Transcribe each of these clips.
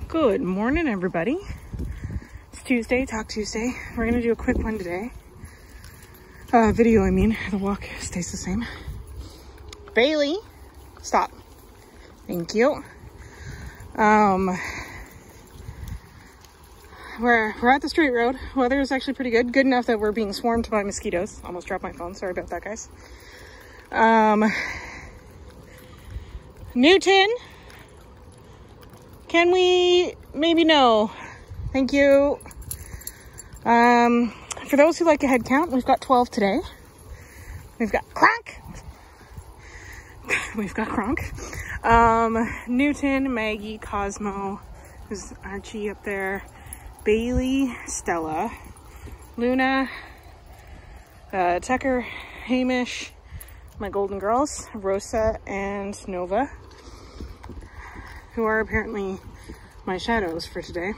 Good morning, everybody. It's Tuesday, Talk Tuesday. We're gonna do a quick one today. Video, I mean. The walk stays the same. Bailey, stop. Thank you. We're at the straight road. Weather is actually pretty good. Good enough that we're being swarmed by mosquitoes. Almost dropped my phone. Sorry about that, guys. Newton, can we maybe no? Thank you. For those who like a head count, we've got 12 today. We've got Kronk. We've got Kronk. Newton, Maggie, Cosmo, there's Archie up there, Bailey, Stella, Luna, Tucker, Hamish, my golden girls, Rosa and Nova, who are apparently my shadows for today.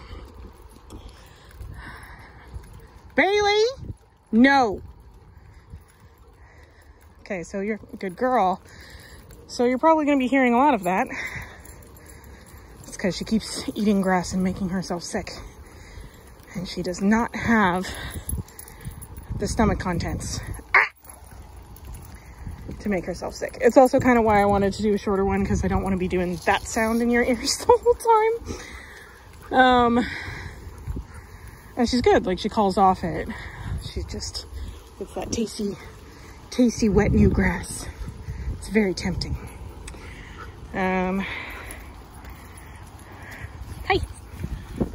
Bailey, no. Okay, so you're a good girl. So you're probably going to be hearing a lot of that. It's because she keeps eating grass and making herself sick. And she does not have the stomach contents to make herself sick. It's also kind of why I wanted to do a shorter one, because I don't want to be doing that sound in your ears the whole time. And she's good. Like, she calls off it. She just, it's that tasty wet new grass. It's very tempting. Hi.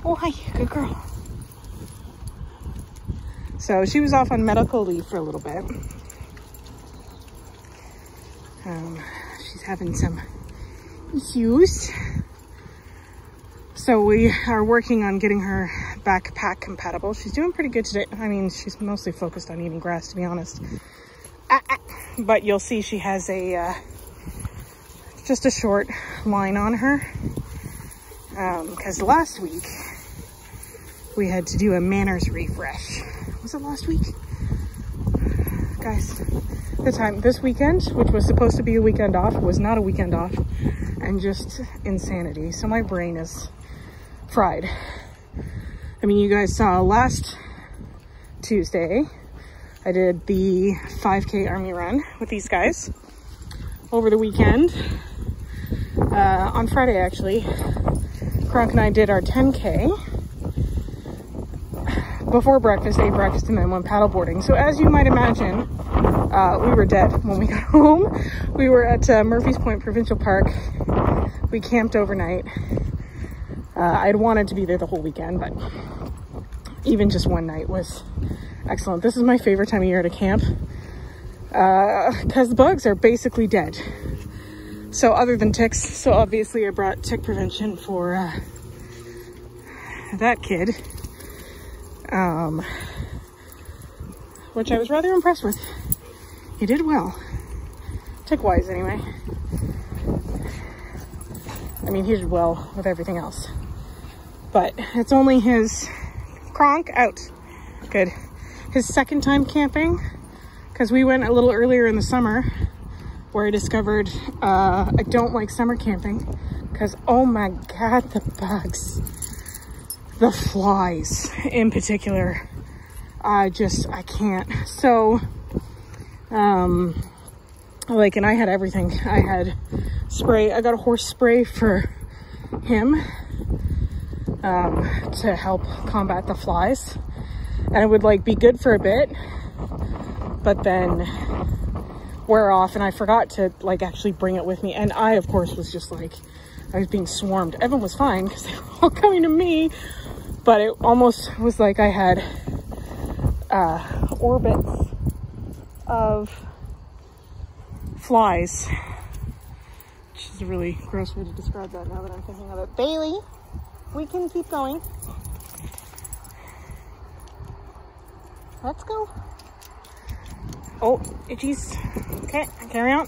Oh, hi. Good girl. So she was off on medical leave for a little bit. She's having some issues. So we are working on getting her backpack compatible. She's doing pretty good today. I mean, she's mostly focused on eating grass, to be honest. But you'll see she has a just a short line on her, because last week we had to do a manners refresh. Was it last week? Guys, this weekend, which was supposed to be a weekend off, was not a weekend off, and just insanity. So my brain is fried. I mean, you guys saw last Tuesday I did the 5K army run with these guys over the weekend. On Friday, actually, Kronk and I did our 10K before breakfast, ate breakfast, and then went paddleboarding. So as you might imagine, we were dead when we got home. We were at Murphy's Point Provincial Park. We camped overnight. I'd wanted to be there the whole weekend, but even just one night was excellent. This is my favorite time of year to camp, because the bugs are basically dead. So other than ticks, so obviously I brought tick prevention for that kid, which I was rather impressed with. He did well, tick-wise anyway. I mean, he did well with everything else, but it's only his Kronk out. Good. His second time camping, because we went a little earlier in the summer, where I discovered I don't like summer camping, because oh my god, the bugs, the flies in particular, I can't. So like, and I had everything. I had spray. I got a horse spray for him to help combat the flies, and it would like be good for a bit, but then wear off, and I forgot to like actually bring it with me. And I, of course, was just like, I was being swarmed. Evan was fine because they were all coming to me, but it almost was like I had orbits of flies, which is a really gross way to describe that now that I'm thinking of it. Bailey, we can keep going. Let's go. Oh, itchies. Okay, carry on.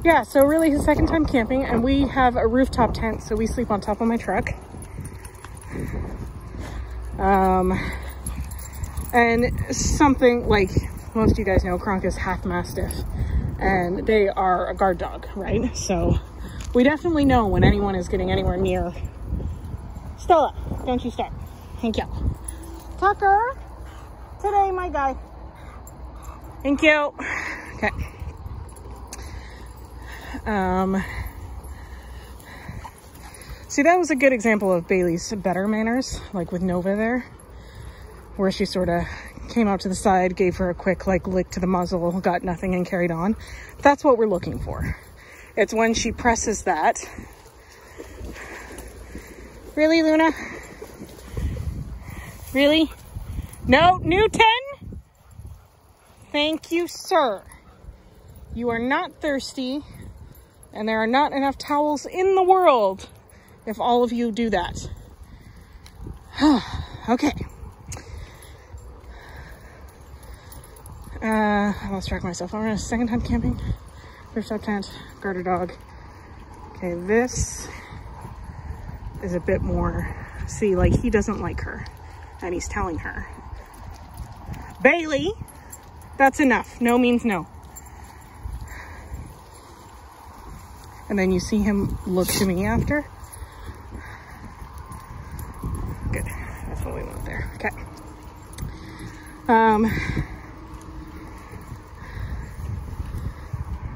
Yeah, so really his second time camping, and we have a rooftop tent, so we sleep on top of my truck. And something like most of you guys know, Kronk is half Mastiff, and they are a guard dog, right? So we definitely know when anyone is getting anywhere near. Stella, don't you start. Thank you. Tucker, today, my guy. Thank you. Okay. See, that was a good example of Bailey's better manners, like with Nova there, where she sort of came out to the side, gave her a quick like lick to the muzzle, got nothing and carried on. That's what we're looking for. It's when she presses that. Really, Luna? Really? No, Newton? Thank you, sir. You are not thirsty, and there are not enough towels in the world if all of you do that. Okay. I lost track of myself. I'm on a second time camping. Rooftop tent, garter dog. Okay, this is a bit more, see, like he doesn't like her, and he's telling her. Bailey, that's enough. No means no. And then you see him look to me after. Good, that's what we want there. Okay.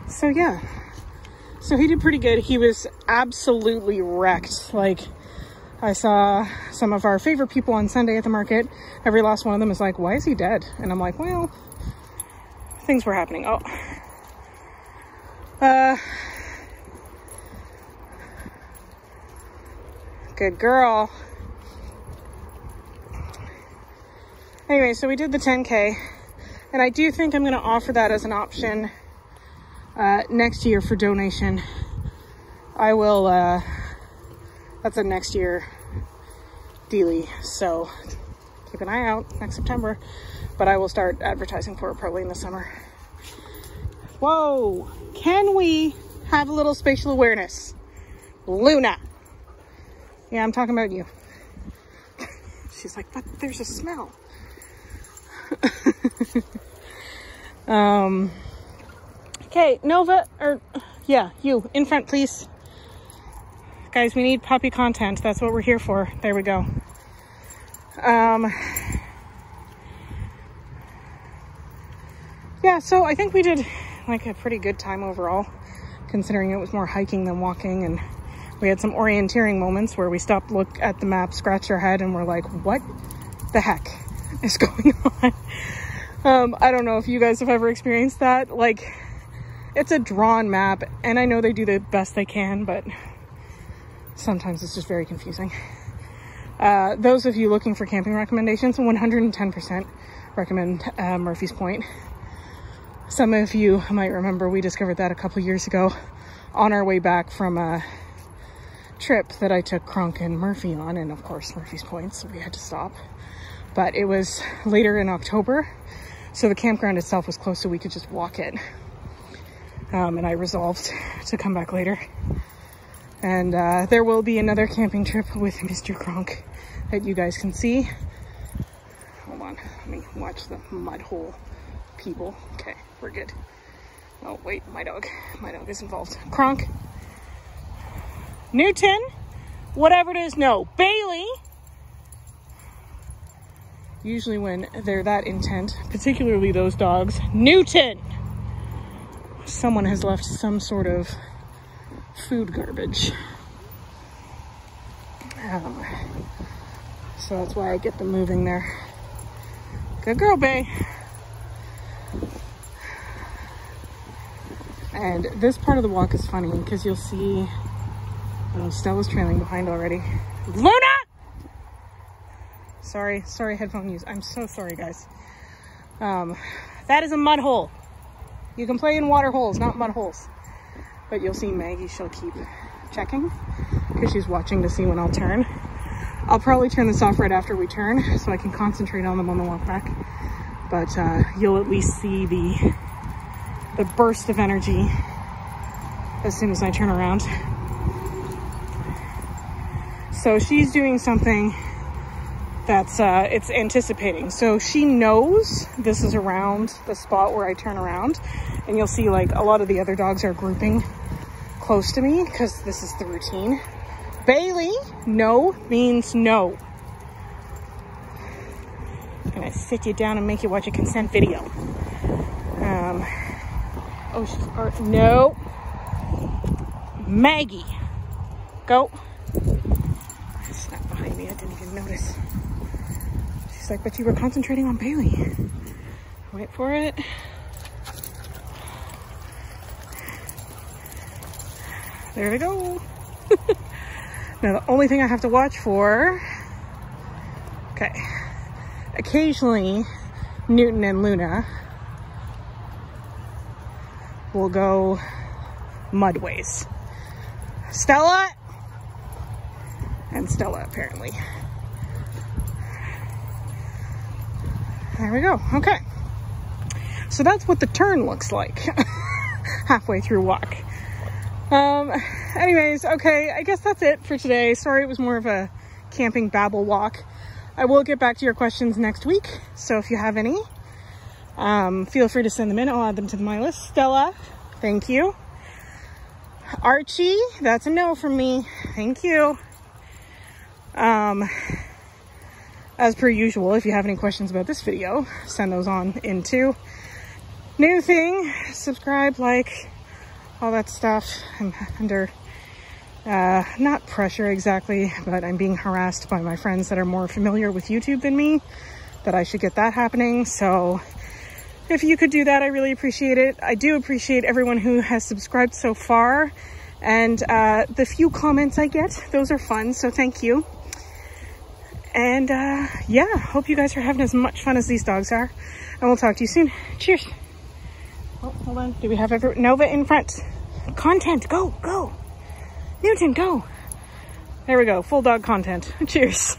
So yeah, so he did pretty good. He was absolutely wrecked. Like, I saw some of our favorite people on Sunday at the market. Every last one of them is like, why is he dead? And I'm like, well, things were happening. Oh, good girl. Anyway, so we did the 10K, and I do think I'm going to offer that as an option next year for donation. I will, that's a next year dealie, so keep an eye out next September, but I will start advertising for it probably in the summer. Whoa, can we have a little spatial awareness? Luna. Yeah, I'm talking about you. She's like, but there's a smell. Okay, Nova, or yeah, you in front, please. Guys, we need puppy content. That's what we're here for. There we go. Yeah, so I think we did like a pretty good time overall, considering it was more hiking than walking, and we had some orienteering moments where we stopped, look at the map, scratched our head, and we're like, what the heck is going on? I don't know if you guys have ever experienced that. Like, it's a drawn map, and I know they do the best they can, but sometimes it's just very confusing. Those of you looking for camping recommendations, 110% recommend Murphy's Point. Some of you might remember we discovered that a couple years ago on our way back from a trip that I took Kronk and Murphy on, and of course Murphy's Point, so we had to stop. But it was later in October, so the campground itself was closed, so we could just walk it. And I resolved to come back later. And there will be another camping trip with Mr. Kronk that you guys can see. Hold on, let me watch the mud hole people. Okay, we're good. Oh wait, my dog is involved. Kronk, Newton, whatever it is, no, Bailey. Usually when they're that intent, particularly those dogs, Newton, someone has left some sort of food garbage. So that's why I get them moving there. Good girl, Bay. And this part of the walk is funny because you'll see, oh, Stella's trailing behind already. Luna! Sorry, headphone use. I'm so sorry, guys. That is a mud hole. You can play in water holes, not mud holes. But you'll see Maggie, she'll keep checking because she's watching to see when I'll turn. I'll probably turn this off right after we turn so I can concentrate on them on the walk back. But you'll at least see the burst of energy as soon as I turn around. So she's doing something that's it's anticipating. So she knows this is around the spot where I turn around, and you'll see like a lot of the other dogs are grouping close to me because this is the routine. Bailey, no means no. I'm gonna sit you down and make you watch a consent video. Oh, she's, no. Maggie, go. Snapped behind me, I didn't even notice. She's like, but you were concentrating on Bailey. Wait for it. There we go. Now the only thing I have to watch for, okay, occasionally Newton and Luna will go mudways. Stella and Stella apparently. There we go. Okay. So that's what the turn looks like halfway through walk. Anyways, okay, I guess that's it for today. Sorry it was more of a camping babble walk. I will get back to your questions next week. So if you have any, feel free to send them in. I'll add them to my list. Stella, thank you. Archie, that's a no from me. Thank you. As per usual, if you have any questions about this video, send those on in too. New thing, subscribe, like, all that stuff. I'm under, not pressure exactly, but I'm being harassed by my friends that are more familiar with YouTube than me, that I should get that happening. So if you could do that, I really appreciate it. I do appreciate everyone who has subscribed so far, and the few comments I get, those are fun, so thank you. And yeah, hope you guys are having as much fun as these dogs are, and we'll talk to you soon. Cheers. Oh, hold on. Do we have Nova in front? Content, go, go. Newton, go. There we go, full dog content. Cheers.